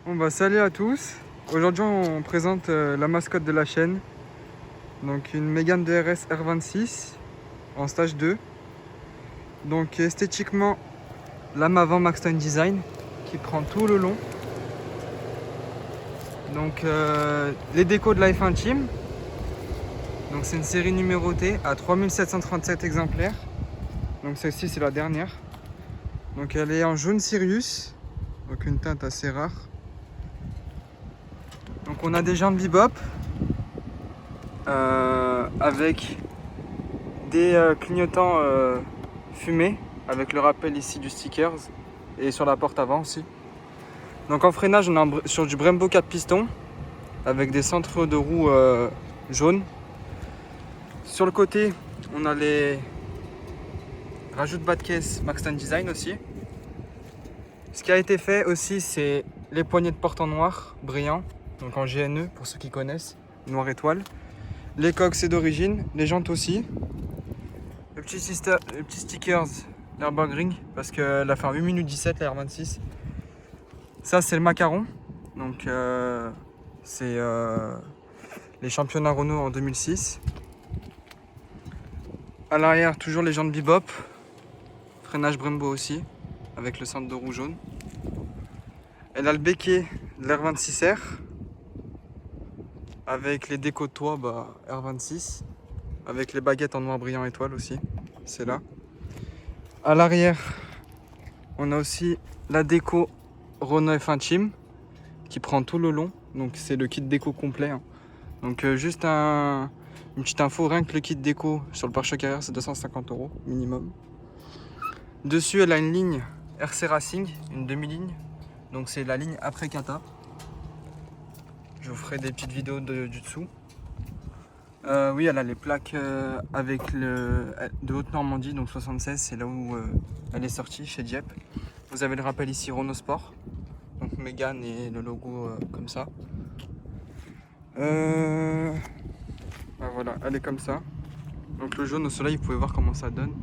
Bon bah salut à tous. Aujourd'hui on présente la mascotte de la chaîne. Donc une Mégane DRS R26 en stage 2. Donc esthétiquement lame avant Maxton Design qui prend tout le long. Donc les décos de la F1 Team. Donc c'est une série numérotée à 3737 exemplaires. Donc celle-ci c'est la dernière. Donc elle est en jaune Sirius. Donc une teinte assez rare. Donc on a des jantes bebop avec des clignotants fumés avec le rappel ici du stickers et sur la porte avant aussi. Donc en freinage on est sur du Brembo 4 pistons avec des centres de roues jaunes. Sur le côté on a les rajouts de bas de caisse Maxton Design aussi. Ce qui a été fait aussi c'est les poignées de porte en noir brillant, donc en GNE pour ceux qui connaissent, noir étoile. Les coques c'est d'origine, les jantes aussi. Le petit stickers Nürburgring parce qu'elle a fait un 8 minutes 17 la R26. Ça c'est le macaron, donc c'est les championnats Renault en 2006. À l'arrière toujours les jantes bebop, freinage Brembo aussi avec le centre de roue jaune. Elle a le béquet de l'R26R avec les décos de toit R26 avec les baguettes en noir brillant étoile aussi, c'est là. À l'arrière on a aussi la déco Renault F1 Team qui prend tout le long, donc c'est le kit déco complet hein. Donc juste une petite info, rien que le kit déco sur le pare-choc arrière c'est 250 € minimum. Dessus elle a une ligne RC Racing, une demi-ligne, donc c'est la ligne après Kata. Je vous ferai des petites vidéos du dessous. Oui, elle a les plaques avec de Haute-Normandie, donc 76, c'est là où elle est sortie chez Dieppe. Vous avez le rappel ici Renault Sport, donc Mégane et le logo comme ça. Voilà, elle est comme ça. Donc le jaune au soleil, vous pouvez voir comment ça donne.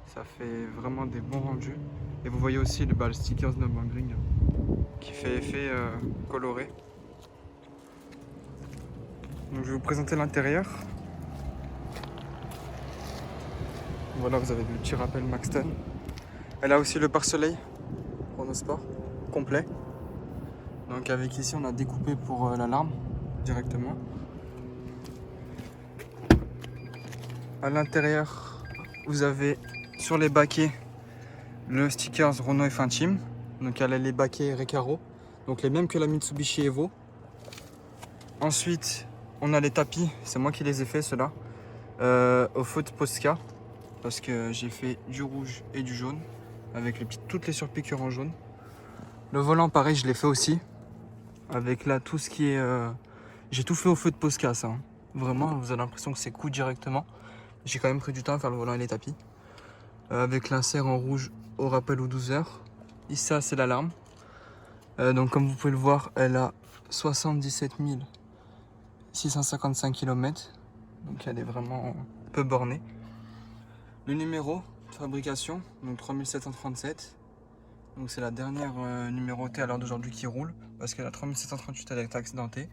Ça fait vraiment des bons rendus. Et vous voyez aussi le stickers Nürburgring qui fait effet coloré. Donc je vais vous présenter l'intérieur. Voilà, vous avez le petit rappel Maxton. Elle a aussi le pare-soleil Renault Sport complet. Donc avec ici on a découpé pour l'alarme directement. À l'intérieur vous avez sur les baquets le stickers Renault F1 Team. Donc elle a les baquets Recaro, donc les mêmes que la Mitsubishi Evo. Ensuite on a les tapis, c'est moi qui les ai fait ceux-là, au feu de Posca, parce que j'ai fait du rouge et du jaune avec toutes les surpiqûres en jaune. Le volant pareil je l'ai fait aussi avec là tout ce qui est j'ai tout fait au feu de Posca ça hein. Vraiment vous avez l'impression que c'est coup directement. J'ai quand même pris du temps à faire le volant et les tapis avec l'insert en rouge au rappel aux 12 heures. Ici ça c'est l'alarme, donc comme vous pouvez le voir elle a 77 655 km, donc elle est vraiment peu bornée. Le numéro de fabrication, donc 3737, donc c'est la dernière numérotée à l'heure d'aujourd'hui qui roule, parce que la 3738 elle est accidentée.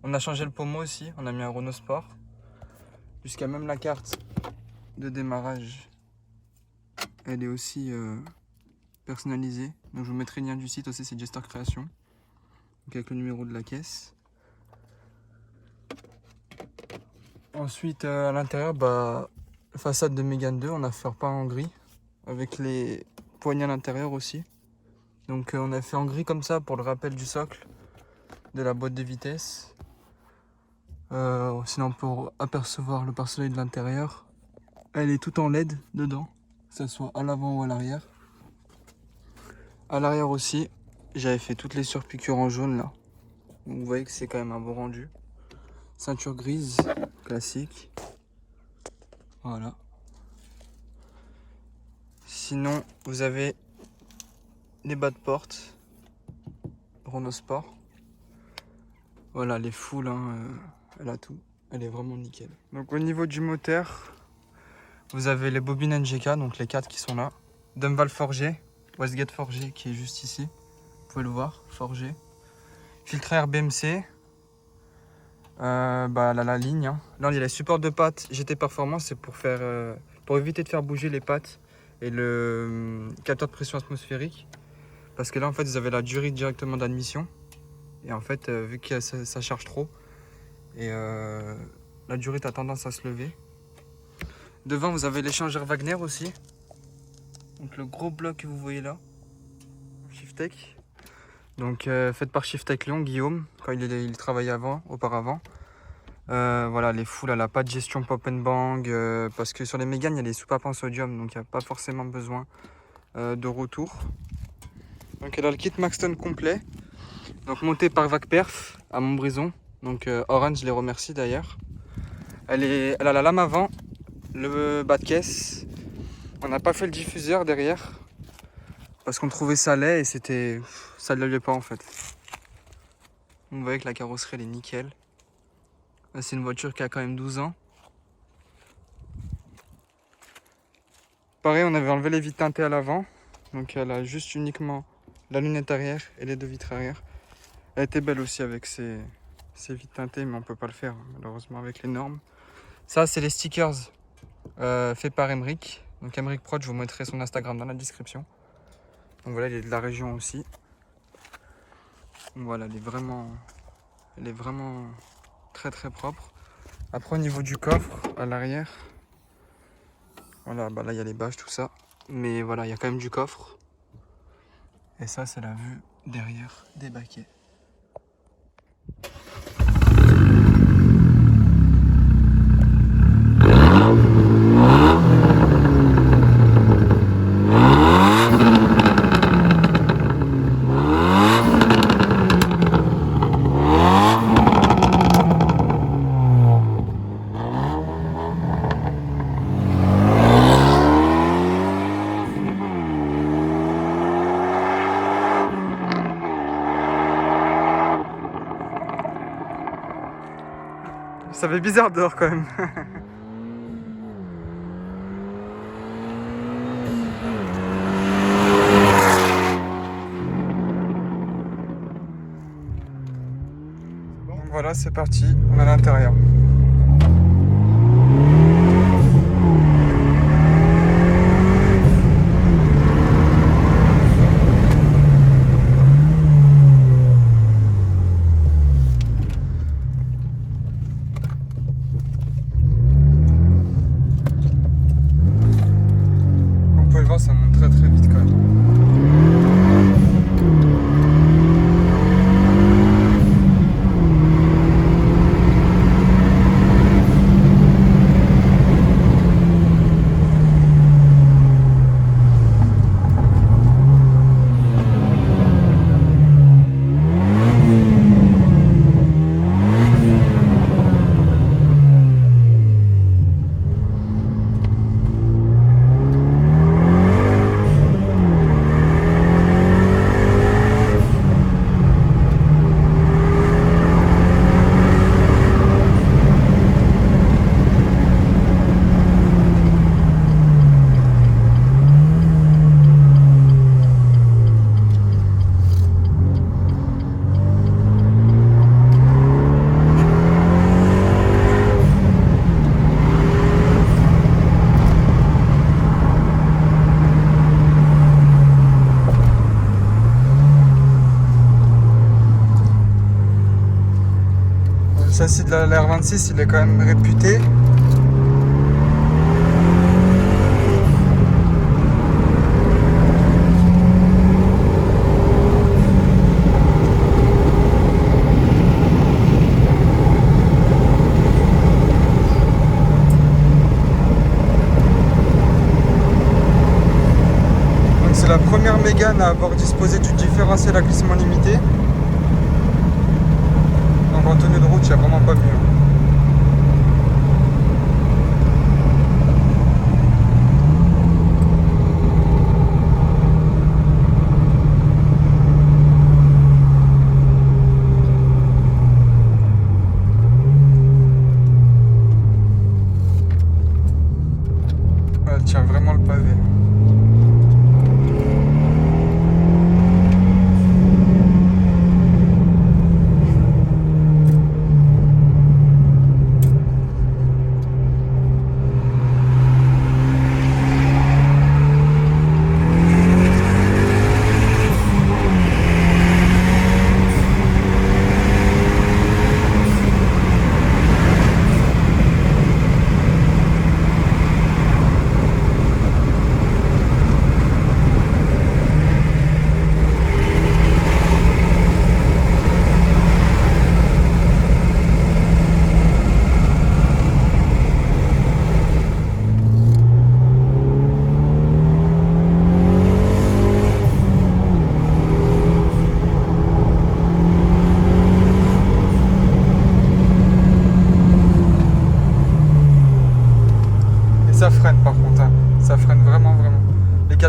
On a changé le pommeau aussi, on a mis un Renault Sport, jusqu'à même la carte de démarrage, elle est aussi personnalisée. Donc je vous mettrai le lien du site aussi, c'est Jester Création, donc avec le numéro de la caisse. Ensuite à l'intérieur, façade de Mégane 2, on a fait repeint en gris avec les poignées à l'intérieur aussi. Donc on a fait en gris comme ça pour le rappel du socle de la boîte de vitesse. Sinon pour apercevoir le pare-soleil de l'intérieur, elle est toute en LED dedans, que ce soit à l'avant ou à l'arrière. À l'arrière aussi, j'avais fait toutes les surpiqûres en jaune là. Donc vous voyez que c'est quand même un beau rendu. Ceinture grise, classique. Voilà. Sinon, vous avez les bas de porte Renault Sport. Voilà, les foules, hein, elle a tout. Elle est vraiment nickel. Donc au niveau du moteur, vous avez les bobines NGK, donc les 4 qui sont là. Dumval forgé, Westgate forgé qui est juste ici. Vous pouvez le voir, forgé. filtre à air BMC. La ligne. Hein. Là, il y a les supports de pattes GT Performance, c'est pour éviter de faire bouger les pattes et le capteur de pression atmosphérique. Parce que là, en fait, ils avaient la durite directement d'admission. Et en fait, vu que ça charge trop, et la durite a tendance à se lever. Devant, vous avez l'échangeur Wagner aussi. Donc le gros bloc que vous voyez là, Shiftech. Donc fait par Shiftech Lyon, Guillaume, quand il travaillait auparavant. Voilà, les foules, elle n'a pas de gestion pop and bang, parce que sur les Mégane, il y a les soupapes en sodium, donc il n'y a pas forcément besoin de retour. Donc elle a le kit Maxton complet, donc monté par Vacperf à Montbrison. Donc Orange, je les remercie d'ailleurs. Elle a la lame avant, le bas de caisse. On n'a pas fait le diffuseur derrière, parce qu'on trouvait ça laid et ça ne l'allait pas en fait. Vous voyez que la carrosserie elle est nickel. C'est une voiture qui a quand même 12 ans. Pareil, on avait enlevé les vitres teintées à l'avant. Donc elle a juste uniquement la lunette arrière et les deux vitres arrière. Elle était belle aussi avec ses vitres teintées, mais on peut pas le faire malheureusement avec les normes. Ça, c'est les stickers faits par Emric. Donc Emric Prod, je vous mettrai son Instagram dans la description. Donc voilà, il est de la région aussi. Donc voilà, elle est vraiment très très propre. Après, au niveau du coffre à l'arrière, voilà, là il y a les bâches, tout ça. Mais voilà, il y a quand même du coffre. Et ça, c'est la vue derrière des baquets. Ça fait bizarre dehors quand même. Donc voilà, c'est parti, on est à l'intérieur. Ça monte très très vite quand même. Le châssis de la R26, il est quand même réputé. Donc c'est la première Mégane à avoir disposé du différentiel à glissement limité. Donc en tenue de route, il n'y a vraiment pas mieux. Elle tient vraiment le pavé.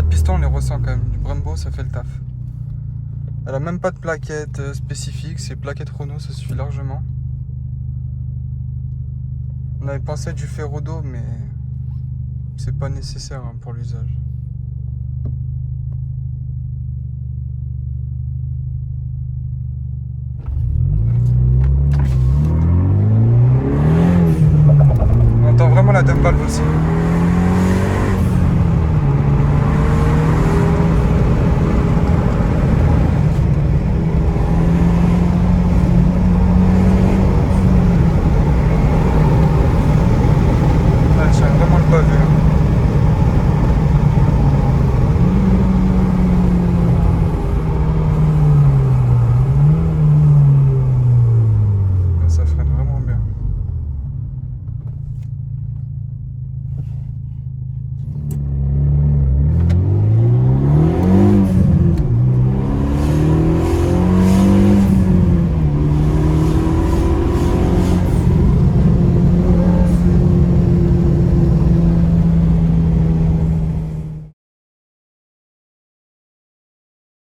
4 pistons, on les ressent quand même. Du Brembo, ça fait le taf. Elle a même pas de plaquettes spécifiques, c'est plaquettes Renault, ça suffit largement. On avait pensé à du Ferrodo, mais c'est pas nécessaire hein, pour l'usage. On entend vraiment la dump valve aussi.